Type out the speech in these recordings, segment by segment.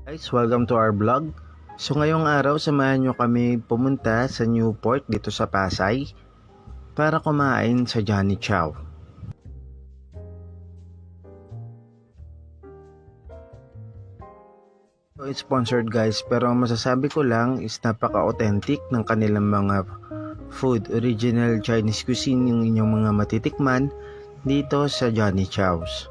Guys, welcome to our vlog. So ngayong araw, samahan nyo kami pumunta sa Newport dito sa Pasay para kumain sa Johnny Chow. So, it's sponsored guys, pero ang masasabi ko lang is napaka-authentic ng kanilang mga food. Original Chinese cuisine yung inyong mga matitikman dito sa Johnny Chow's.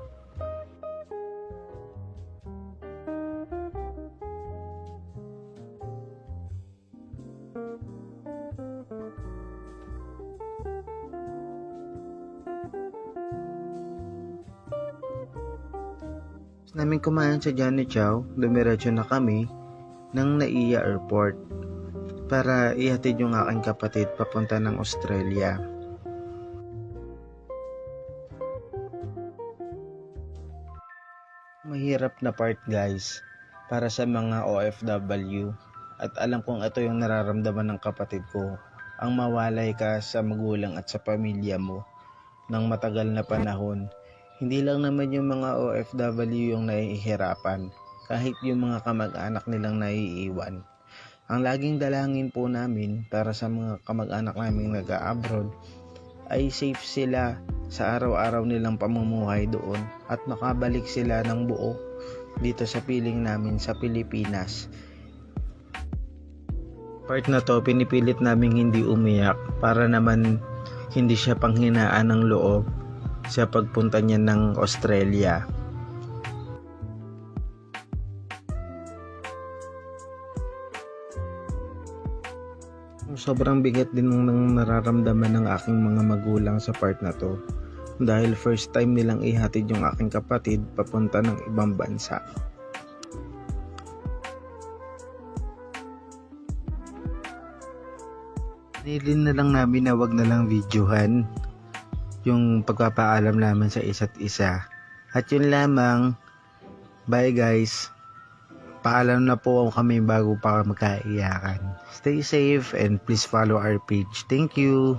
Namin kumain sa Johnny Chow, dumiretso na kami ng Naiya Airport para ihatid yung aking kapatid papunta ng Australia. Mahirap na part guys para sa mga OFW at alam kong ito yung nararamdaman ng kapatid ko, ang mawalay ka sa magulang at sa pamilya mo ng matagal na panahon. Hindi lang naman yung mga OFW yung nahihirapan, kahit yung mga kamag-anak nilang naiiwan. Ang laging dalangin po namin para sa mga kamag-anak naming nag-abroad ay safe sila sa araw-araw nilang pamumuhay doon at makabalik sila ng buo dito sa piling namin sa Pilipinas. Part na to, pinipilit namin hindi umiyak para naman hindi siya panghinaan ng loob sa pagpunta niya ng Australia. Sobrang bigat din ng nararamdaman ng aking mga magulang sa part na to dahil first time nilang ihatid yung aking kapatid papunta ng ibang bansa. Nilin na lang namin na wag na lang videohan yung pagpapaalam namin sa isa't isa. At yun lamang. Bye guys. Paalam na po kami bago pa magkaiyakan. Stay safe and please follow our page. Thank you.